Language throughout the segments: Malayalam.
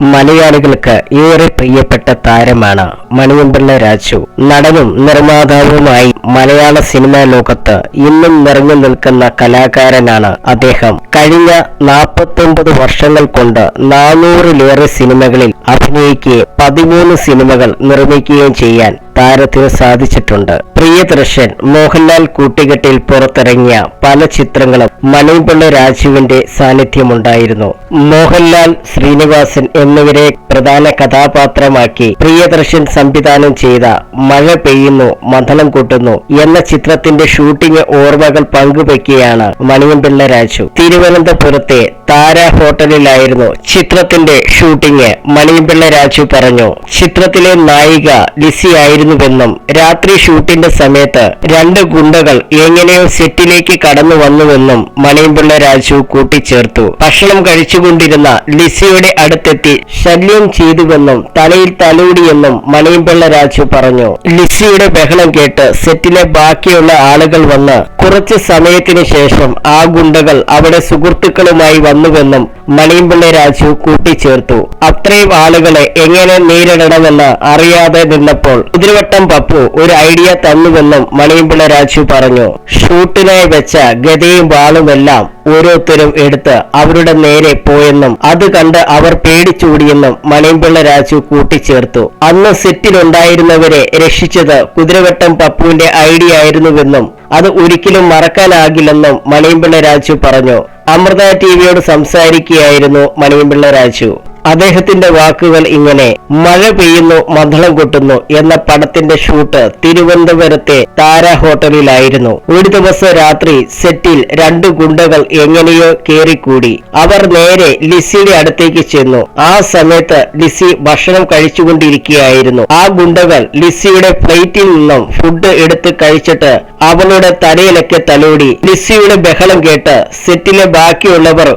മലയാളികൾക്ക് ഏറെ പ്രിയപ്പെട്ട താരമാണ് മണിയമ്പിള്ള രാജു. നടനും നിർമ്മാതാവുമായി മലയാള സിനിമാ ലോകത്ത് ഇന്നും നിറഞ്ഞു നിൽക്കുന്ന കലാകാരനാണ് അദ്ദേഹം. കഴിഞ്ഞ 49 വർഷങ്ങൾ കൊണ്ട് 400-ലേറെ സിനിമകളിൽ അഭിനയിക്കുകയും 13 സിനിമകൾ നിർമ്മിക്കുകയും ചെയ്യാൻ താരത്തിന് സാധിച്ചിട്ടുണ്ട്. പ്രിയദർശൻ, മോഹൻലാൽ കൂട്ടുകെട്ടിൽ പുറത്തിറങ്ങിയ പല ചിത്രങ്ങളും മണിയമ്പിള്ള രാജുവിന്റെ സാന്നിധ്യമുണ്ടായിരുന്നു. മോഹൻലാൽ, ശ്രീനിവാസൻ എന്നിവരെ പ്രധാന കഥാപാത്രമാക്കി പ്രിയദർശൻ സംവിധാനം ചെയ്ത മഴ പെയ്യുന്നു മഥനം കൂട്ടുന്നു എന്ന ചിത്രത്തിന്റെ ഷൂട്ടിംഗ് ഓർമ്മകൾ പങ്കുവെക്കുകയാണ് മണിയമ്പിള്ള രാജു. തിരുവനന്തപുരത്തെ താര ഹോട്ടലിലായിരുന്നു ചിത്രത്തിന്റെ ഷൂട്ടിംഗ്. മണിയമ്പിള്ള രാജു പറഞ്ഞു, ചിത്രത്തിലെ നായിക ലിസി ആയിരുന്നുവെന്നും രാത്രി ഷൂട്ടിന്റെ സമയത്ത് 2 ഗുണ്ടകൾ എങ്ങനെയോ സെറ്റിലേക്ക് കടന്നു വന്നുവെന്നും മണിയമ്പിള്ള രാജു കൂട്ടിച്ചേർത്തു. ഭക്ഷണം കഴിച്ചുകൊണ്ടിരുന്ന ലിസിയുടെ അടുത്തെത്തി ശല്യം ചെയ്തുവെന്നും തലയിൽ തലോടിയെന്നും മണിയമ്പിള്ള രാജു പറഞ്ഞു. ലിസിയുടെ ബഹളം കേട്ട് സെറ്റിലെ ബാക്കിയുള്ള ആളുകൾ വന്ന് കുറച്ച് സമയത്തിന് ശേഷം ആ ഗുണ്ടകൾ അവിടെ സുഹൃത്തുക്കളുമായി വന്നുവെന്നും മണിയമ്പിള്ള രാജു കൂട്ടിച്ചേർത്തു. അത്രയും ആളുകളെ എങ്ങനെ നേരിടണമെന്ന് അറിയാതെ നിന്നപ്പോൾ കുതിരവട്ടം പപ്പു ഒരു ഐഡിയ തന്നുവെന്നും മണിയമ്പിള്ള രാജു പറഞ്ഞു. ഷൂട്ടിനായി വെച്ച ഗദയും വാളുമെല്ലാം ഓരോരുത്തരും എടുത്ത് അവരുടെ നേരെ പോയെന്നും അത് കണ്ട് അവർ പേടിച്ചോടിയെന്നും മണിയമ്പിള്ള രാജു കൂട്ടിച്ചേർത്തു. അന്ന് സെറ്റിലുണ്ടായിരുന്നവരെ രക്ഷിച്ചത് കുതിരവട്ടം പപ്പുവിന്റെ ഐഡിയ ആയിരുന്നുവെന്നും അത് ഒരിക്കലും മറക്കാനാകില്ലെന്നും മണിയമ്പിള്ള രാജു പറഞ്ഞു. അമൃത ടിവിയോട് സംസാരിക്കുകയായിരുന്നു മണിയമ്പിള്ള രാജു. അദ്ദേഹത്തിന്റെ വാക്കുകൾ ഇങ്ങനെ: മഴ പെയ്യുന്നു മഥളം കൊട്ടുന്നു എന്ന പടത്തിന്റെ ഷൂട്ട് തിരുവനന്തപുരത്തെ താര ഹോട്ടലിലായിരുന്നു. ഒരു ദിവസം രാത്രി സെറ്റിൽ 2 ഗുണ്ടകൾ എങ്ങനെയോ കേറിക്കൂടി. അവർ നേരെ ലിസിയുടെ അടുത്തേക്ക് ചെന്നു. ആ സമയത്ത് ലിസി ഭക്ഷണം കഴിച്ചുകൊണ്ടിരിക്കുകയായിരുന്നു. ആ ഗുണ്ടകൾ ലിസിയുടെ പ്ലേറ്റിൽ നിന്നും ഫുഡ് എടുത്ത് കഴിച്ചിട്ട് അവളുടെ തലയിലൊക്കെ തലോടി. ലിസിയുടെ ബഹളം കേട്ട് സെറ്റിലെ ബാക്കിയുള്ളവർ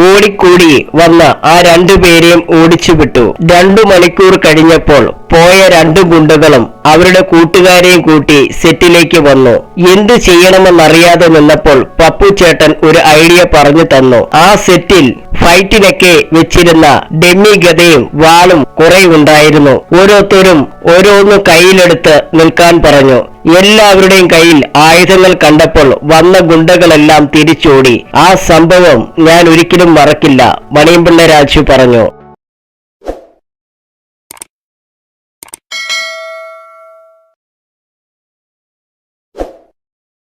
ഓടിക്കൂടി വന്ന് ആ 2 പേരെയും ഓടിച്ചുവിട്ടു. 2 മണിക്കൂർ കഴിഞ്ഞപ്പോൾ പോയ 2 ഗുണ്ടകളും അവരുടെ കൂട്ടുകാരെയും കൂട്ടി സെറ്റിലേക്ക് വന്നു. എന്ത് ചെയ്യണമെന്നറിയാതെ നിന്നപ്പോൾ പപ്പു ചേട്ടൻ ഒരു ഐഡിയ പറഞ്ഞു തന്നു. ആ സെറ്റിൽ ഫൈറ്റിനൊക്കെ വെച്ചിരുന്ന ഡെമ്മി ഗദയും വാളും കുറെ ഉണ്ടായിരുന്നു. ഓരോരുത്തരും ഓരോന്ന് കയ്യിലെടുത്ത് നിൽക്കാൻ പറഞ്ഞു. എല്ലാവരുടെയും കയ്യിൽ ആയുധങ്ങൾ കണ്ടപ്പോൾ വന്ന ഗുണ്ടകളെല്ലാം തിരിച്ചോടി. ആ സംഭവം ഞാൻ ഒരിക്കലും മറക്കില്ല, മണിയമ്പിള്ള രാജു പറഞ്ഞു.